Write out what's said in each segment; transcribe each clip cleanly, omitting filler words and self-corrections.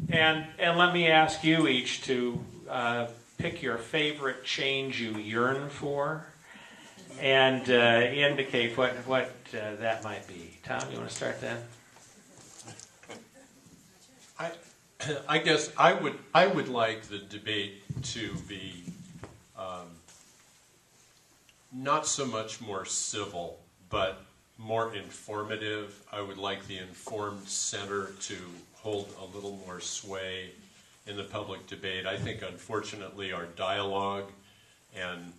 And let me ask you each to pick your favorite change you yearn for, and indicate what that might be. Tom, you want to start that? I guess I would like the debate to be not so much more civil, but more informative. I would like the informed center to hold a little more sway in the public debate. I think, unfortunately, our dialogue and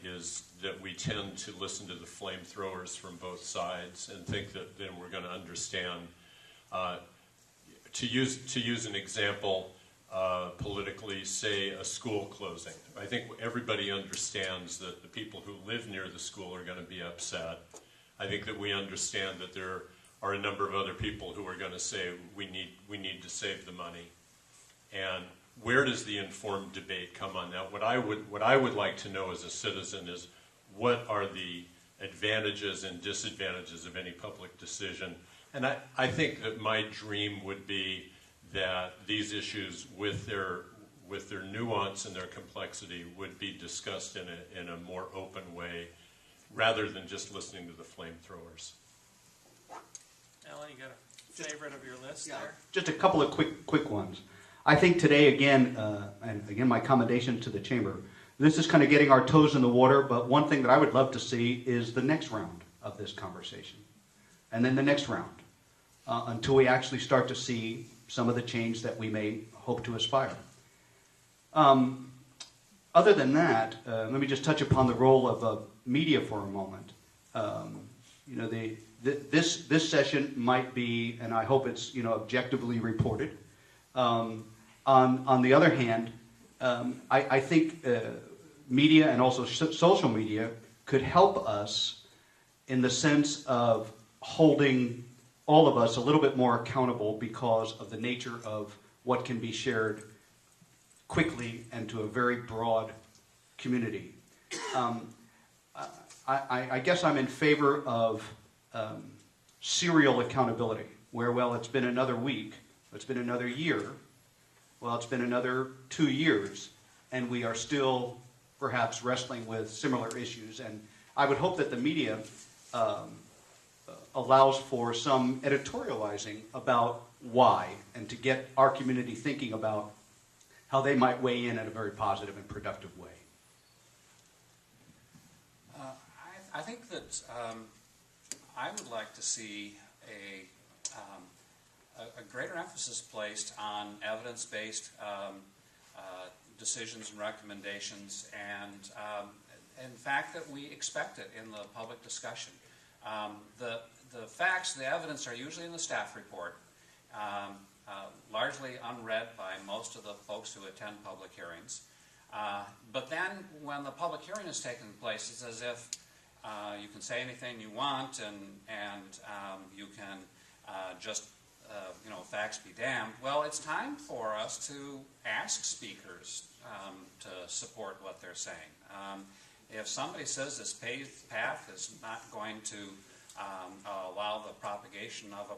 is that we tend to listen to the flamethrowers from both sides and think that then we're going to understand. To use an example, politically, say a school closing. I think everybody understands that the people who live near the school are going to be upset. I think that we understand that there are a number of other people who are going to say we need to save the money. And where does the informed debate come on that? What I would like to know as a citizen is what are the advantages and disadvantages of any public decision. And I think that my dream would be that these issues, with their nuance and their complexity, would be discussed in a more open way, rather than just listening to the flamethrowers. Ellen, you got a favorite of your list there? Just a couple of quick ones. I think today, again, and again, my commendation to the chamber. This is kind of getting our toes in the water, but one thing that I would love to see is the next round of this conversation, and then the next round, until we actually start to see some of the change that we may hope to aspire. Other than that, let me just touch upon the role of media for a moment. This session might be, and I hope it's objectively reported. On the other hand, I think media and also social media could help us in the sense of holding all of us a little bit more accountable because of the nature of what can be shared quickly and to a very broad community. I guess I'm in favor of serial accountability, where, well, it's been another week, it's been another year, well, it's been another 2 years, and we are still perhaps wrestling with similar issues. And I would hope that the media allows for some editorializing about why, and to get our community thinking about how they might weigh in a very positive and productive way. I think that I would like to see a greater emphasis placed on evidence-based decisions and recommendations, and in fact that we expect it in the public discussion. The facts, the evidence are usually in the staff report, largely unread by most of the folks who attend public hearings. But then when the public hearing is taking place, it's as if you can say anything you want, and you can just, facts be damned. Well, it's time for us to ask speakers to support what they're saying. If somebody says this paved path is not going to allow the propagation of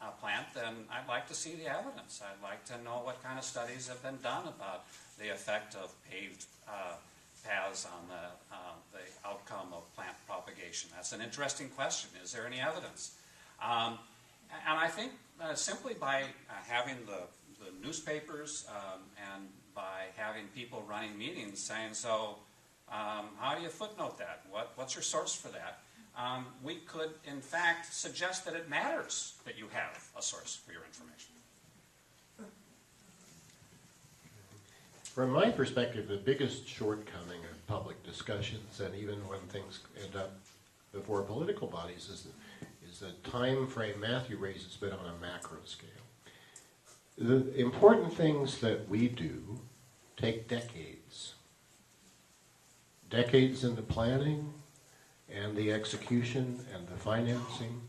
a plant, then I'd like to see the evidence. I'd like to know what kind of studies have been done about the effect of paved paths on the outcome of plant propagation. That's an interesting question. Is there any evidence? And I think simply by having the newspapers and by having people running meetings saying, so how do you footnote that? What's your source for that? We could, in fact, suggest that it matters that you have a source for your information. From my perspective, the biggest shortcoming of public discussions, and even when things end up before political bodies, is the time frame Matthew raises, but on a macro scale. The important things that we do take decades. Decades in the planning and the execution and the financing.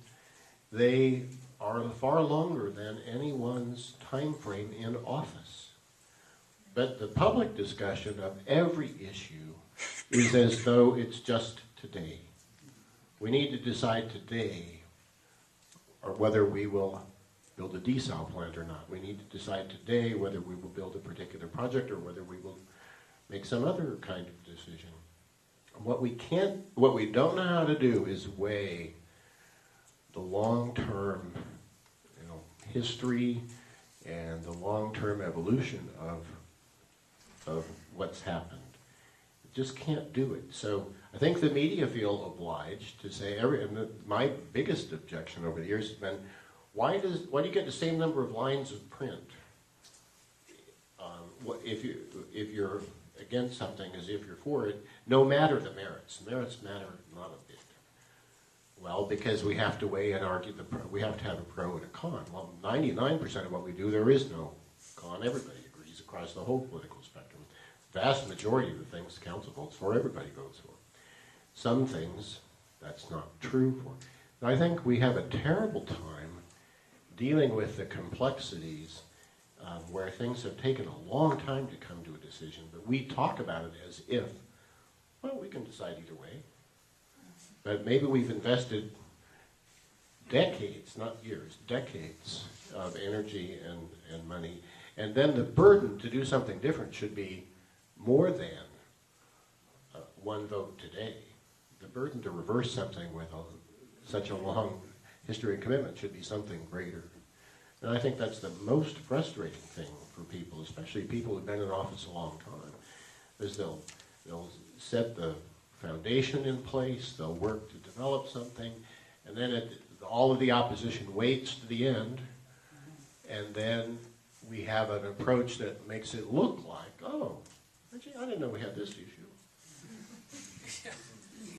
They are far longer than anyone's time frame in office. But the public discussion of every issue is as though it's just today. We need to decide today or whether we will build a desal plant or not. We need to decide today whether we will build a particular project or whether we will make some other kind of decision. What we don't know how to do is weigh the long-term, history and the long-term evolution of what's happened. Just can't do it. So I think the media feel obliged to say my biggest objection over the years has been, why do you get the same number of lines of print if you're against something as if you're for it, no matter the merits? Merits matter not a bit. Well, because we have to weigh and argue, we have to have a pro and a con. Well, 99% of what we do, there is no con. Everybody agrees across the whole political spectrum. Vast majority of the things the council votes for, everybody votes for. Some things, that's not true for. And I think we have a terrible time dealing with the complexities where things have taken a long time to come to a decision, but we talk about it as if, well, we can decide either way. But maybe we've invested decades, not years, decades of energy and money, and then the burden to do something different should be more than one vote today. The burden to reverse something with such a long history and commitment should be something greater. And I think that's the most frustrating thing for people, especially people who've been in office a long time, is they'll set the foundation in place, they'll work to develop something, and then all of the opposition waits to the end, and then we have an approach that makes it look like, oh, actually, I didn't know we had this issue.